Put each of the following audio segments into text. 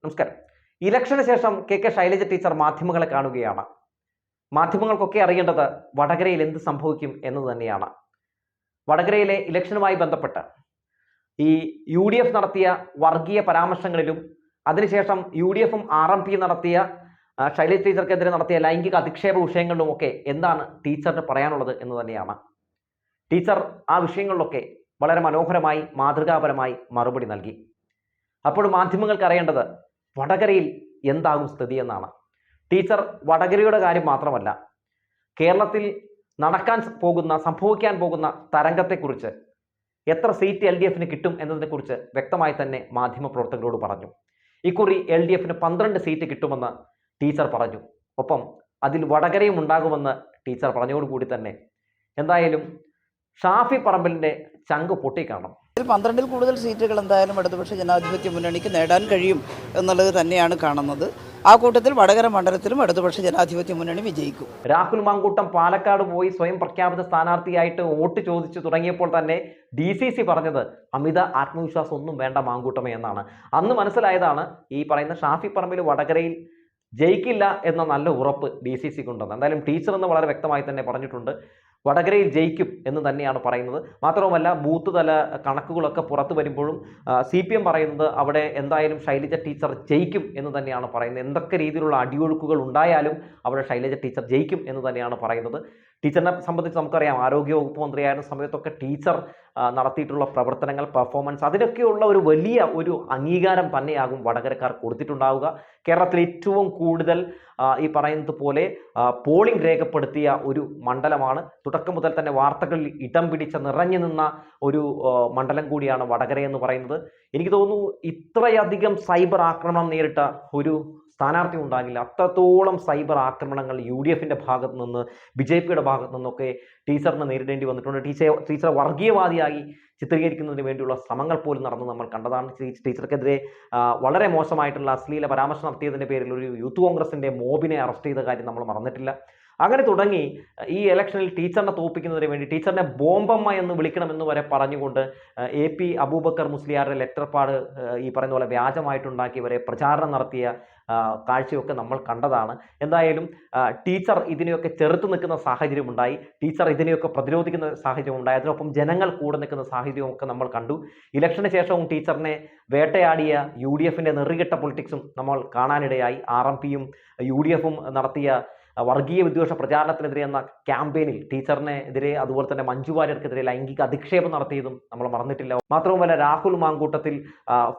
നമസ്കാരം. ഇലക്ഷന് ശേഷം കെ ശൈലജ ടീച്ചർ മാധ്യമങ്ങളെ കാണുകയാണ്. മാധ്യമങ്ങൾക്കൊക്കെ അറിയേണ്ടത് വടകരയിൽ എന്ത് സംഭവിക്കും എന്നത് തന്നെയാണ്. വടകരയിലെ ഇലക്ഷനുമായി ബന്ധപ്പെട്ട് ഈ UDF നടത്തിയ വർഗീയ പരാമർശങ്ങളിലും അതിനുശേഷം UDFും RMP നടത്തിയ ശൈലജ ടീച്ചർക്കെതിരെ നടത്തിയ ലൈംഗിക അധിക്ഷേപ വിഷയങ്ങളിലുമൊക്കെ എന്താണ് ടീച്ചറിന് പറയാനുള്ളത് എന്ന് തന്നെയാണ്. ടീച്ചർ ആ വിഷയങ്ങളിലൊക്കെ വളരെ മനോഹരമായി മാതൃകാപരമായി മറുപടി നൽകി. അപ്പോൾ മാധ്യമങ്ങൾക്ക് അറിയേണ്ടത് വടകരയിൽ എന്താകും സ്ഥിതി എന്നാണ്. ടീച്ചർ വടകരയുടെ കാര്യം മാത്രമല്ല, കേരളത്തിൽ സംഭവിക്കാൻ പോകുന്ന തരംഗത്തെക്കുറിച്ച്, എത്ര സീറ്റ് LDFന് കിട്ടും എന്നതിനെക്കുറിച്ച് വ്യക്തമായി തന്നെ മാധ്യമപ്രവർത്തകരോട് പറഞ്ഞു. ഇക്കുറി LDFന് 12 സീറ്റ് കിട്ടുമെന്ന് ടീച്ചർ പറഞ്ഞു. ഒപ്പം അതിൽ വടകരയും ഉണ്ടാകുമെന്ന് ടീച്ചർ പറഞ്ഞതോടുകൂടി തന്നെ എന്തായാലും ഷാഫി പറമ്പലിൻ്റെ ചങ്ക് പൊട്ടിക്കാണും. 12-ൽ കൂടുതൽ സീറ്റുകൾ എന്തായാലും ഇടതുപക്ഷ ജനാധിപത്യ മുന്നണിക്ക് നേടാൻ കഴിയും എന്നുള്ളത് തന്നെയാണ് കാണുന്നത്. ആ കൂട്ടത്തിൽ വടകര മണ്ഡലത്തിലും ഇടതുപക്ഷ ജനാധിപത്യ മുന്നണി വിജയിക്കും. രാഹുൽ മാങ്കൂട്ടം പാലക്കാട് പോയി സ്വയം പ്രഖ്യാപിത സ്ഥാനാർത്ഥിയായിട്ട് വോട്ട് ചോദിച്ചു തുടങ്ങിയപ്പോൾ തന്നെ DCC പറഞ്ഞത് അമിത ആത്മവിശ്വാസം ഒന്നും വേണ്ട മാങ്കൂട്ടമേ എന്നാണ്. അന്ന് മനസ്സിലായതാണ് ഈ പറയുന്ന ഷാഫി പറമ്പിൽ വടകരയിൽ ജയിക്കില്ല എന്ന നല്ല ഉറപ്പ് DCC കൊണ്ടുവന്നത്. എന്തായാലും ടീച്ചർ എന്ന് വളരെ വ്യക്തമായി തന്നെ പറഞ്ഞിട്ടുണ്ട്, വടകരയിൽ ജയിക്കും എന്ന് തന്നെയാണ് പറയുന്നത്. മാത്രവുമല്ല, ബൂത്ത് തല കണക്കുകളൊക്കെ പുറത്തു വരുമ്പോഴും CPM പറയുന്നത് അവിടെ എന്തായാലും ശൈലജ ടീച്ചർ ജയിക്കും എന്ന് തന്നെയാണ് പറയുന്നത്. എന്തൊക്കെ രീതിയിലുള്ള അടിയൊഴുക്കുകൾ ഉണ്ടായാലും അവിടെ ശൈലജ ടീച്ചർ ജയിക്കും എന്ന് തന്നെയാണ് പറയുന്നത്. ടീച്ചറിനെ സംബന്ധിച്ച് നമുക്കറിയാം, ആരോഗ്യവകുപ്പ് മന്ത്രിയായിരുന്ന സമയത്തൊക്കെ ടീച്ചർ നടത്തിയിട്ടുള്ള പ്രവർത്തനങ്ങൾ, പെർഫോമൻസ്, അതിനൊക്കെയുള്ള ഒരു വലിയ അംഗീകാരം തന്നെയാകും വടകരക്കാർ കൊടുത്തിട്ടുണ്ടാവുക. കേരളത്തിൽ ഏറ്റവും കൂടുതൽ ഈ പറയുന്നത് പോലെ പോളിംഗ് രേഖപ്പെടുത്തിയ ഒരു മണ്ഡലമാണ്. തുടക്കം മുതൽ തന്നെ വാർത്തകളിൽ ഇടം പിടിച്ച നിറഞ്ഞു നിന്ന ഒരു മണ്ഡലം കൂടിയാണ് വടകര എന്ന് പറയുന്നത്. എനിക്ക് തോന്നുന്നു ഇത്രയധികം സൈബർ ആക്രമണം നേരിട്ട ഒരു സ്ഥാനാർത്ഥി ഉണ്ടാകില്ല. അത്രത്തോളം സൈബർ ആക്രമണങ്ങൾ UDFിൻ്റെ ഭാഗത്തു നിന്ന്, BJPയുടെ ഭാഗത്തു നിന്നൊക്കെ ടീച്ചറിന് നേരിടേണ്ടി വന്നിട്ടുണ്ട്. ടീച്ചറെ വർഗീയവാദിയായി ചിത്രീകരിക്കുന്നതിന് വേണ്ടിയുള്ള ശ്രമങ്ങൾ പോലും നടന്ന് നമ്മൾ കണ്ടതാണ്. ടീച്ചർക്കെതിരെ വളരെ മോശമായിട്ടുള്ള അശ്ലീല പരാമർശം നടത്തിയതിൻ്റെ പേരിൽ ഒരു യൂത്ത് കോൺഗ്രസിൻ്റെ മോബിനെ അറസ്റ്റ് ചെയ്ത കാര്യം നമ്മൾ മറന്നിട്ടില്ല. അങ്ങനെ തുടങ്ങി ഈ ഇലക്ഷനിൽ ടീച്ചറിനെ തോൽപ്പിക്കുന്നതിന് വേണ്ടി ടീച്ചറിനെ ബോംബമ്മ എന്ന് വിളിക്കണമെന്ന് വരെ പറഞ്ഞുകൊണ്ട് AP അബൂബക്കർ മുസ്ലിയാരുടെ ലെറ്റർപാട് ഈ പറയുന്ന പോലെ വ്യാജമായിട്ടുണ്ടാക്കി വരെ പ്രചാരണം നടത്തിയ കാഴ്ചയൊക്കെ നമ്മൾ കണ്ടതാണ്. എന്തായാലും ടീച്ചർ ഇതിനെയൊക്കെ ചെറുത്ത് നിൽക്കുന്ന സാഹചര്യമുണ്ടായി, ടീച്ചർ ഇതിനെയൊക്കെ പ്രതിരോധിക്കുന്ന സാഹചര്യമുണ്ടായി, അതിനൊപ്പം ജനങ്ങൾ കൂടെ നിൽക്കുന്ന സാഹചര്യമൊക്കെ നമ്മൾ കണ്ടു. ഇലക്ഷന് ശേഷവും ടീച്ചറിനെ വേട്ടയാടിയ UDFിൻ്റെ നെറികെട്ട പൊളിറ്റിക്സും നമ്മൾ കാണാനിടയായി. RMPയും UDFും നടത്തിയ വർഗീയ വിദ്വേഷ പ്രചാരണത്തിനെതിരെ എന്ന ക്യാമ്പയിനിൽ ടീച്ചറിനെതിരെ, അതുപോലെ തന്നെ മഞ്ജു വാര്യർക്കെതിരെ ലൈംഗിക അധിക്ഷേപം നടത്തിയതും നമ്മൾ മറന്നിട്ടില്ല. മാത്രവുമല്ല, രാഹുൽ മാങ്കൂട്ടത്തിൽ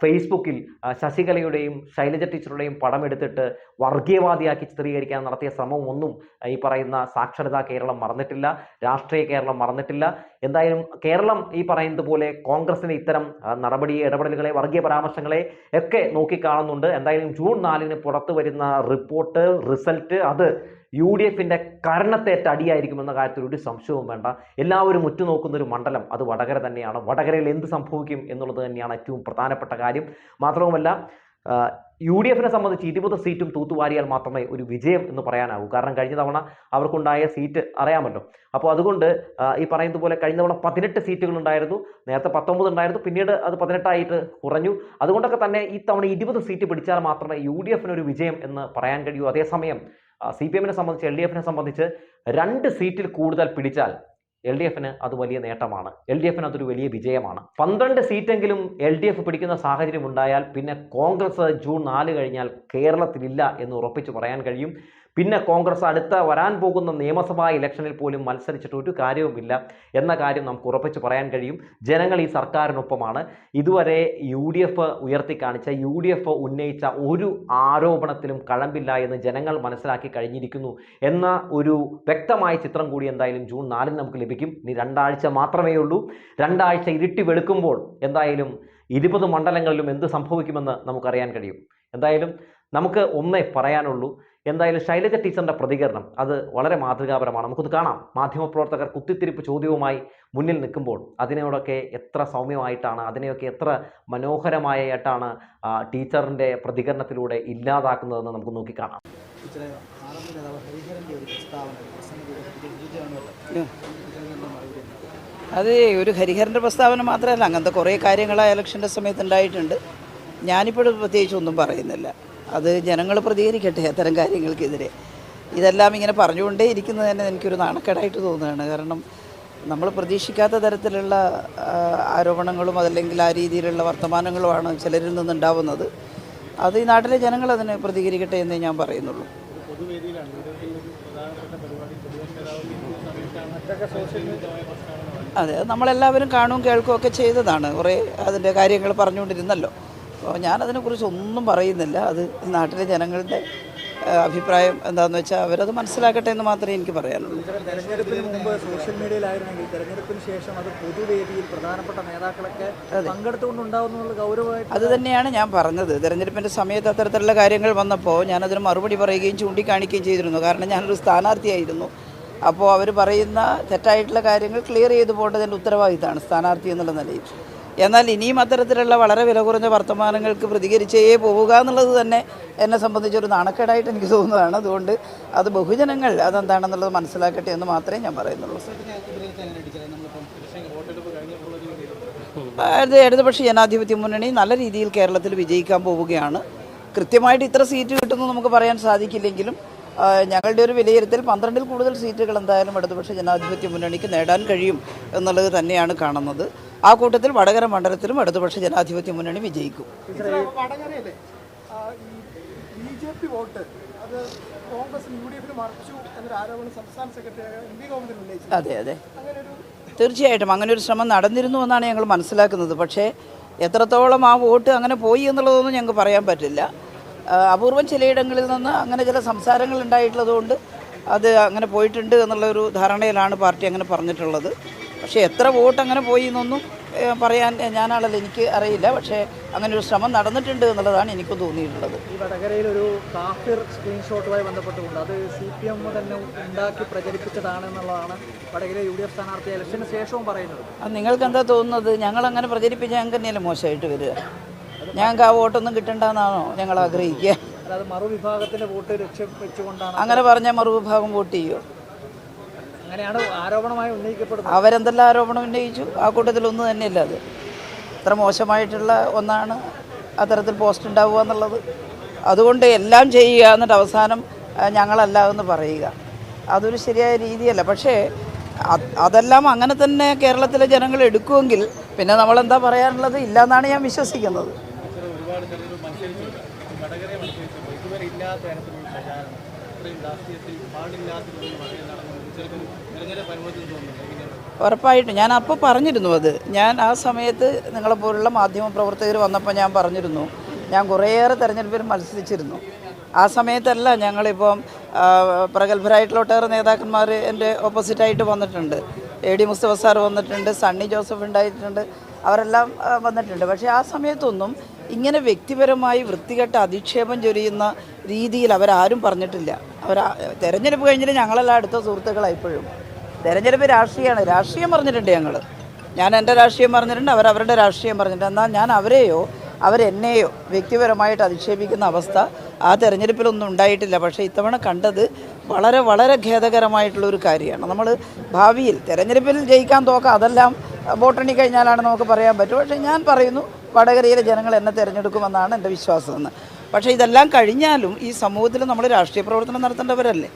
ഫേസ്ബുക്കിൽ ശശികലയുടെയും ശൈലജ ടീച്ചറുടെയും പടം എടുത്തിട്ട് വർഗീയവാദിയാക്കി ചിത്രീകരിക്കാൻ നടത്തിയ ശ്രമവും ഒന്നും ഈ പറയുന്ന സാക്ഷരതാ കേരളം മറന്നിട്ടില്ല, രാഷ്ട്രീയ കേരളം മറന്നിട്ടില്ല. എന്തായാലും കേരളം ഈ പറയുന്നത് പോലെ കോൺഗ്രസിന് ഇത്തരം ഇടപെടലുകളെ, വർഗീയ പരാമർശങ്ങളെ ഒക്കെ നോക്കിക്കാണുന്നുണ്ട്. എന്തായാലും ജൂൺ 4-ന് പുറത്തു വരുന്ന റിസൾട്ട് അത് UDFിൻ്റെ കർണത്തേറ്റ അടിയായിരിക്കുമെന്ന കാര്യത്തിൽ ഒരു സംശയവും വേണ്ട. എല്ലാവരും ഉറ്റുനോക്കുന്ന ഒരു മണ്ഡലം അത് വടകര തന്നെയാണ്. വടകരയിൽ എന്ത് സംഭവിക്കും എന്നുള്ളത് തന്നെയാണ് ഏറ്റവും പ്രധാനപ്പെട്ട കാര്യം. മാത്രവുമല്ല, UDFിനെ സംബന്ധിച്ച് 20 സീറ്റും തൂത്തുവാരിയാൽ മാത്രമേ ഒരു വിജയം എന്ന് പറയാനാവൂ. കാരണം കഴിഞ്ഞ തവണ അവർക്കുണ്ടായ സീറ്റ് അറിയാമല്ലോ. അപ്പോൾ അതുകൊണ്ട് ഈ പറയുന്നത് പോലെ കഴിഞ്ഞ തവണ 18 സീറ്റുകൾ ഉണ്ടായിരുന്നു, നേരത്തെ 19 ഉണ്ടായിരുന്നു, പിന്നീട് അത് 18 ആയിട്ട് കുറഞ്ഞു. അതുകൊണ്ടൊക്കെ തന്നെ ഈ തവണ 20 സീറ്റ് പിടിച്ചാൽ മാത്രമേ UDFിന് ഒരു വിജയം എന്ന് പറയാൻ കഴിയൂ. അതേസമയം CPMനെ സംബന്ധിച്ച്, LDFിനെ സംബന്ധിച്ച് 2 സീറ്റിൽ കൂടുതൽ പിടിച്ചാൽ LDFിന് അത് വലിയ നേട്ടമാണ്, LDFിന് അതൊരു വലിയ വിജയമാണ്. 12 സീറ്റെങ്കിലും LDF പിടിക്കുന്ന സാഹചര്യം ഉണ്ടായാൽ പിന്നെ കോൺഗ്രസ് ജൂൺ 4 കഴിഞ്ഞാൽ കേരളത്തിലില്ല എന്ന് ഉറപ്പിച്ച് പറയാൻ കഴിയും. പിന്നെ കോൺഗ്രസ് അടുത്ത വരാൻ പോകുന്ന നിയമസഭാ ഇലക്ഷനിൽ പോലും മത്സരിച്ചിട്ട് ഒരു കാര്യവുമില്ല എന്ന കാര്യം നമുക്ക് ഉറപ്പിച്ച് പറയാൻ കഴിയും. ജനങ്ങൾ ഈ സർക്കാരിനൊപ്പമാണ്. ഇതുവരെ UDF ഉയർത്തിക്കാണിച്ച, UDF ഉന്നയിച്ച ഒരു ആരോപണത്തിലും കഴമ്പില്ല എന്ന് ജനങ്ങൾ മനസ്സിലാക്കി കഴിഞ്ഞിരിക്കുന്നു എന്ന ഒരു വ്യക്തമായ ചിത്രം കൂടി എന്തായാലും ജൂൺ 4-ന് നമുക്ക് ലഭിക്കും. ഇനി 2 ആഴ്ച മാത്രമേ ഉള്ളൂ. 2 ആഴ്ച ഇരുട്ടി വെളുക്കുമ്പോൾ എന്തായാലും 20 മണ്ഡലങ്ങളിലും എന്ത് സംഭവിക്കുമെന്ന് നമുക്കറിയാൻ കഴിയും. എന്തായാലും നമുക്ക് ഒന്നേ പറയാനുള്ളൂ, എന്തായാലും ശൈലജ ടീച്ചറിൻ്റെ പ്രതികരണം അത് വളരെ മാതൃകാപരമാണ്. നമുക്കൊന്ന് കാണാം. മാധ്യമപ്രവർത്തകർ കുത്തിത്തിരിപ്പ് ചോദ്യവുമായി മുന്നിൽ നിൽക്കുമ്പോൾ അതിനോടൊക്കെ എത്ര സൗമ്യമായിട്ടാണ്, അതിനെയൊക്കെ എത്ര മനോഹരമായിട്ടാണ് ടീച്ചറിൻ്റെ പ്രതികരണത്തിലൂടെ ഇല്ലാതാക്കുന്നതെന്ന് നമുക്ക് നോക്കിക്കാണാം. അത് ഒരു ഹരിഹരൻ്റെ പ്രസ്താവന മാത്രമല്ല, അങ്ങനത്തെ കുറേ കാര്യങ്ങൾ ആ ഇലക്ഷൻ്റെ സമയത്ത് ഉണ്ടായിട്ടുണ്ട്. ഞാനിപ്പോഴും പ്രത്യേകിച്ച് ഒന്നും പറയുന്നില്ല. അത് ജനങ്ങൾ പ്രതികരിക്കട്ടെ അത്തരം കാര്യങ്ങൾക്കെതിരെ. ഇതെല്ലാം ഇങ്ങനെ പറഞ്ഞുകൊണ്ടേ ഇരിക്കുന്നത് തന്നെ എനിക്കൊരു നാണക്കേടായിട്ട് തോന്നുകയാണ്. കാരണം നമ്മൾ പ്രതീക്ഷിക്കാത്ത തരത്തിലുള്ള ആരോപണങ്ങളും അതല്ലെങ്കിൽ ആ രീതിയിലുള്ള വർത്തമാനങ്ങളുമാണ് ചിലരിൽ നിന്നുണ്ടാവുന്നത്. അത് ഈ നാട്ടിലെ ജനങ്ങൾ അതിന് പ്രതികരിക്കട്ടെ എന്നേ ഞാൻ പറയുന്നുള്ളൂ. അതെ, നമ്മളെല്ലാവരും കാണുകയും കേൾക്കുകയും ഒക്കെ ചെയ്തതാണ്. കുറേ അതിൻ്റെ കാര്യങ്ങൾ പറഞ്ഞുകൊണ്ടിരുന്നല്ലോ. അപ്പോൾ ഞാനതിനെക്കുറിച്ച് ഒന്നും പറയുന്നില്ല. അത് നാട്ടിലെ ജനങ്ങളുടെ അഭിപ്രായം എന്താണെന്ന് വെച്ചാൽ അവരത് മനസ്സിലാക്കട്ടെ എന്ന് മാത്രമേ എനിക്ക് പറയാനുള്ളൂ. തെരഞ്ഞെടുപ്പിന് മുമ്പ് സോഷ്യൽ മീഡിയയിലായിരുന്നെങ്കിൽ തെരഞ്ഞെടുപ്പിന് ശേഷം അത് പൊതുവേദിയിൽ പ്രധാനപ്പെട്ട നേതാക്കളൊക്കെ പങ്കെടുത്തുകൊണ്ടുണ്ടാവുന്നുള്ള ഗൗരവമായിട്ട് അത് തന്നെയാണ് ഞാൻ പറഞ്ഞത്. തെരഞ്ഞെടുപ്പിൻ്റെ സമയത്ത് അത്തരത്തിലുള്ള കാര്യങ്ങൾ വന്നപ്പോൾ ഞാനതിന് മറുപടി പറയുകയും ചൂണ്ടിക്കാണിക്കുകയും ചെയ്തിരുന്നു. കാരണം ഞാനൊരു സ്ഥാനാർത്ഥിയായിരുന്നു. അപ്പോൾ അവർ പറയുന്ന തെറ്റായിട്ടുള്ള കാര്യങ്ങൾ ക്ലിയർ ചെയ്തു പോകേണ്ടതിൻ്റെ ഉത്തരവാദിത്തമാണ് സ്ഥാനാർത്ഥി എന്നുള്ള നിലയിൽ. എന്നാൽ ഇനിയും അത്തരത്തിലുള്ള വളരെ വില കുറഞ്ഞ വർത്തമാനങ്ങൾക്ക് പ്രതികരിച്ചേ പോവുക എന്നുള്ളത് തന്നെ എന്നെ സംബന്ധിച്ചൊരു നാണക്കേടായിട്ട് എനിക്ക് തോന്നുന്നതാണ്. അതുകൊണ്ട് അത് ബഹുജനങ്ങൾ അതെന്താണെന്നുള്ളത് മനസ്സിലാക്കട്ടെ എന്ന് മാത്രമേ ഞാൻ പറയുന്നുള്ളൂ. അത് ഇടതുപക്ഷ ജനാധിപത്യ മുന്നണി നല്ല രീതിയിൽ കേരളത്തിൽ വിജയിക്കാൻ പോവുകയാണ്. കൃത്യമായിട്ട് ഇത്ര സീറ്റ് കിട്ടുമെന്ന് നമുക്ക് പറയാൻ സാധിക്കില്ലെങ്കിലും ഞങ്ങളുടെ ഒരു വിലയിരുത്തൽ 12-ൽ കൂടുതൽ സീറ്റുകൾ എന്തായാലും ഇടതുപക്ഷ ജനാധിപത്യ മുന്നണിക്ക് നേടാൻ കഴിയും എന്നുള്ളത് തന്നെയാണ് കാണുന്നത്. ആ കൂട്ടത്തിൽ വടകര മണ്ഡലത്തിലും ഇടതുപക്ഷ ജനാധിപത്യ മുന്നണി വിജയിക്കും. അതെ അതെ, തീർച്ചയായിട്ടും അങ്ങനെ ഒരു ശ്രമം നടന്നിരുന്നു എന്നാണ് ഞങ്ങൾ മനസ്സിലാക്കുന്നത്. പക്ഷേ എത്രത്തോളം ആ വോട്ട് അങ്ങനെ പോയി എന്നുള്ളതൊന്നും ഞങ്ങൾക്ക് പറയാൻ പറ്റില്ല. അപൂർവം ചിലയിടങ്ങളിൽ നിന്ന് അങ്ങനെ ചില സംസാരങ്ങൾ ഉണ്ടായിട്ടുള്ളതുകൊണ്ട് അത് അങ്ങനെ പോയിട്ടുണ്ട് എന്നുള്ളൊരു ധാരണയിലാണ് പാർട്ടി അങ്ങനെ പറഞ്ഞിട്ടുള്ളത്. പക്ഷേ എത്ര വോട്ട് അങ്ങനെ പോയി എന്നൊന്നും പറയാൻ ഞാനാണല്ലോ, എനിക്ക് അറിയില്ല. പക്ഷേ അങ്ങനെ ഒരു ശ്രമം നടന്നിട്ടുണ്ട് എന്നുള്ളതാണ് എനിക്ക് തോന്നിയിട്ടുള്ളത്. ഈ വടകരയിൽ ഒരു കാഫിർ സ്ക്രീൻഷോട്ടുമായി ബന്ധപ്പെട്ടുകൊണ്ട് അത് CPM തന്നെ ഉണ്ടാക്കി പ്രചരിപ്പിച്ചതാണെന്നുള്ളതാണ് വടകര UDF സ്ഥാനാർത്ഥി ഇലക്ഷന് ശേഷവും പറയുന്നത്. അത് നിങ്ങൾക്ക് എന്താ തോന്നുന്നത്? ഞങ്ങളങ്ങനെ പ്രചരിപ്പിച്ചാൽ ഞങ്ങൾക്ക് തന്നെയല്ലേ മോശമായിട്ട് വരിക? ഞങ്ങൾക്ക് ആ വോട്ടൊന്നും കിട്ടണ്ടെന്നാണോ ഞങ്ങൾ ആഗ്രഹിക്കുക? അതായത് മറുവിഭാഗത്തിൻ്റെ വോട്ട് ലക്ഷ്യം വെച്ചുകൊണ്ടാണ് അങ്ങനെ പറഞ്ഞാൽ മറുവിഭാഗം വോട്ട് ചെയ്യുമോ? അങ്ങനെയാണ് ആരോപണമായി ഉന്നയിക്കപ്പെടുന്നത്. അവരെന്തെല്ലാം ആരോപണം ഉന്നയിച്ചു? ആ കൂട്ടത്തിലൊന്നും തന്നെയല്ല അത്. അത്ര മോശമായിട്ടുള്ള ഒന്നാണ് അത്തരത്തിൽ പോസ്റ്റ് ഉണ്ടാവുക എന്നുള്ളത്. അതുകൊണ്ട് എല്ലാം ചെയ്യുക എന്നിട്ട് അവസാനം ഞങ്ങളല്ല എന്ന് പറയുക, അതൊരു ശരിയായ രീതിയല്ല. പക്ഷേ അതെല്ലാം അങ്ങനെ തന്നെ കേരളത്തിലെ ജനങ്ങൾ എടുക്കുമെങ്കിൽ പിന്നെ നമ്മളെന്താ പറയാനുള്ളത്? ഇല്ലയെന്നാണ് ഞാൻ വിശ്വസിക്കുന്നത്. ഉറപ്പായിട്ടും ഞാൻ അപ്പോൾ പറഞ്ഞിരുന്നു. അത് ഞാൻ ആ സമയത്ത് നിങ്ങളെപ്പോലുള്ള മാധ്യമപ്രവർത്തകർ വന്നപ്പോൾ ഞാൻ പറഞ്ഞിരുന്നു, ഞാൻ കുറേയേറെ തെരഞ്ഞെടുപ്പിൽ മത്സരിച്ചിരുന്നു. ആ സമയത്തല്ല ഞങ്ങളിപ്പം പ്രഗത്ഭരായിട്ടുള്ള ഒട്ടേറെ നേതാക്കന്മാർ എൻ്റെ ഓപ്പോസിറ്റായിട്ട് വന്നിട്ടുണ്ട്. AD മുസ്തഫ സാർ വന്നിട്ടുണ്ട്, സണ്ണി ജോസഫ് ഉണ്ടായിട്ടുണ്ട്, അവരെല്ലാം വന്നിട്ടുണ്ട്. പക്ഷേ ആ സമയത്തൊന്നും ഇങ്ങനെ വ്യക്തിപരമായി വൃത്തികെട്ട അധിക്ഷേപം ചൊരിയുന്ന രീതിയിൽ അവരാരും പറഞ്ഞിട്ടില്ല. തെരഞ്ഞെടുപ്പ് കഴിഞ്ഞിട്ട് ഞങ്ങളെല്ലാം അടുത്ത സുഹൃത്തുക്കളാണ് ഇപ്പോഴും. തെരഞ്ഞെടുപ്പ് രാഷ്ട്രീയമാണ്, രാഷ്ട്രീയം പറഞ്ഞിട്ടുണ്ട് ഞങ്ങൾ. ഞാൻ എൻ്റെ രാഷ്ട്രീയം പറഞ്ഞിട്ടുണ്ട്, അവരവരുടെ രാഷ്ട്രീയം പറഞ്ഞിട്ടുണ്ട്. എന്നാൽ ഞാൻ അവരെയോ അവരെന്നെയോ വ്യക്തിപരമായിട്ട് അധിക്ഷേപിക്കുന്ന അവസ്ഥ ആ തെരഞ്ഞെടുപ്പിലൊന്നും ഉണ്ടായിട്ടില്ല. പക്ഷേ ഇത്തവണ കണ്ടത് വളരെ വളരെ ഖേദകരമായിട്ടുള്ളൊരു കാര്യമാണ്. നമ്മൾ ഭാവിയിൽ തെരഞ്ഞെടുപ്പിൽ ജയിക്കാൻ തോക്കാം, അതെല്ലാം വോട്ടെണ്ണി കഴിഞ്ഞാലാണ് നമുക്ക് പറയാൻ പറ്റും. പക്ഷേ ഞാൻ പറയുന്നു, വടകരയിലെ ജനങ്ങൾ എന്നെ തിരഞ്ഞെടുക്കുമെന്നാണ് എൻ്റെ വിശ്വാസമെന്ന്. പക്ഷേ ഇതെല്ലാം കഴിഞ്ഞാലും ഈ സമൂഹത്തിൽ നമ്മൾ രാഷ്ട്രീയ പ്രവർത്തനം നടത്തേണ്ടവരല്ലേ.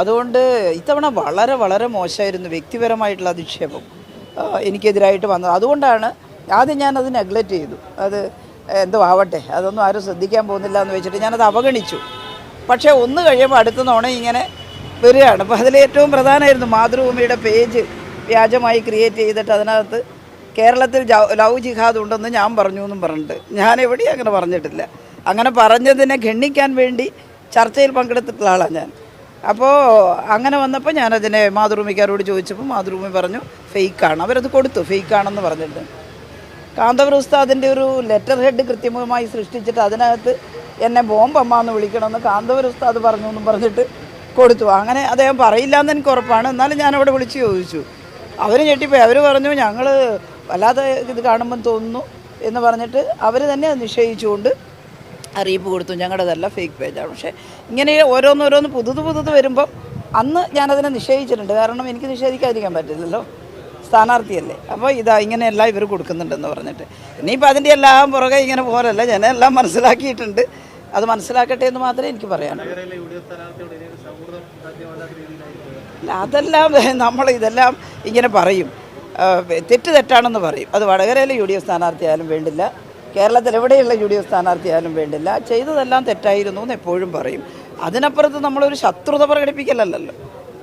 അതുകൊണ്ട് ഇത്തവണ വളരെ വളരെ മോശമായിരുന്നു വ്യക്തിപരമായിട്ടുള്ള അധിക്ഷേപം എനിക്കെതിരായിട്ട് വന്നത്. അതുകൊണ്ടാണ് ആദ്യം ഞാനത് നെഗ്ലക്റ്റ് ചെയ്തു. അത് എന്തോ ആവട്ടെ, അതൊന്നും ആരും ശ്രദ്ധിക്കാൻ പോകുന്നില്ല എന്ന് വെച്ചിട്ട് ഞാനത് അവഗണിച്ചു. പക്ഷേ ഒന്ന് കഴിയുമ്പോൾ അടുത്ത തവണ ഇങ്ങനെ വരികയാണ്. അപ്പോൾ അതിലേറ്റവും പ്രധാനമായിരുന്നു മാതൃഭൂമിയുടെ പേജ് വ്യാജമായി ക്രിയേറ്റ് ചെയ്തിട്ട് അതിനകത്ത് കേരളത്തിൽ ലവ് ജിഹാദ് ഉണ്ടെന്ന് ഞാൻ പറഞ്ഞു എന്നും പറഞ്ഞിട്ട്. ഞാൻ എവിടെയും അങ്ങനെ പറഞ്ഞിട്ടില്ല. അങ്ങനെ പറഞ്ഞതിനെ ഖണ്ഡിക്കാൻ വേണ്ടി ചർച്ചയിൽ പങ്കെടുത്തിട്ടുള്ള ആളാണ് ഞാൻ. അപ്പോൾ അങ്ങനെ വന്നപ്പോൾ ഞാനതിനെ മാതൃഭൂമിക്കാരോട് ചോദിച്ചപ്പോൾ മാതൃഭൂമി പറഞ്ഞു ഫേക്കാണ്. അവരത് കൊടുത്തു, ഫേക്കാണെന്ന് പറഞ്ഞിട്ട്. കാന്തപുരം ഉസ്താദിൻ്റെ ഒരു ലെറ്റർ ഹെഡ് കൃത്യമായി സൃഷ്ടിച്ചിട്ട് അതിനകത്ത് എന്നെ ബോംബമ്മ എന്ന് വിളിക്കണമെന്ന് കാന്തപുരം ഉസ്താദ് പറഞ്ഞു എന്നും പറഞ്ഞിട്ട് കൊടുത്തു. അങ്ങനെ അദ്ദേഹം പറയില്ല എന്ന് എനിക്ക് ഉറപ്പാണ്. എന്നാലും ഞാനവിടെ വിളിച്ച് ചോദിച്ചു. അവർ ഞെട്ടിപ്പോയി. അവർ പറഞ്ഞു ഞങ്ങൾ വല്ലാതെ ഇത് കാണുമ്പം തോന്നുന്നു എന്ന് പറഞ്ഞിട്ട് അവർ തന്നെ നിശ്ചയിച്ചുകൊണ്ട് അറിയിപ്പ് കൊടുത്തു, ഞങ്ങളുടേതല്ല ഫേക്ക് പേജാണ്. പക്ഷേ ഇങ്ങനെ ഓരോന്നോരോന്ന് പുതുത് വരുമ്പം അന്ന് ഞാനതിനെ നിഷേധിച്ചിട്ടുണ്ട്. കാരണം എനിക്ക് നിഷേധിക്കാതിരിക്കാൻ പറ്റില്ലല്ലോ. സ്ഥാനാർത്ഥിയല്ലേ. അപ്പോൾ ഇതാ ഇങ്ങനെയെല്ലാം ഇവർ കൊടുക്കുന്നുണ്ടെന്ന് പറഞ്ഞിട്ട് ഇനിയിപ്പോൾ അതിൻ്റെ എല്ലാം പുറകെ ഇങ്ങനെ പോലല്ല, ജനം എല്ലാം മനസ്സിലാക്കിയിട്ടുണ്ട്. അത് മനസ്സിലാക്കട്ടെ എന്ന് മാത്രമേ എനിക്ക് പറയാനുള്ളൂ. അല്ല, അതെല്ലാം നമ്മൾ ഇതെല്ലാം ഇങ്ങനെ പറയും, തെറ്റാണെന്ന് പറയും. അത് വടകരയിലെ UDF സ്ഥാനാർത്ഥിയായാലും വേണ്ടില്ല, കേരളത്തിൽ എവിടെയുള്ള UDF സ്ഥാനാർത്ഥിയായാലും വേണ്ടില്ല, ചെയ്തതെല്ലാം തെറ്റായിരുന്നു എന്ന് എപ്പോഴും പറയും. അതിനപ്പുറത്ത് നമ്മളൊരു ശത്രുത പ്രകടിപ്പിക്കലല്ലോ.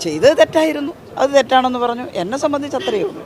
ചെയ്തത് തെറ്റായിരുന്നു, അത് തെറ്റാണെന്ന് പറഞ്ഞു. എന്നെ സംബന്ധിച്ച് അത്രയേ ഉള്ളൂ.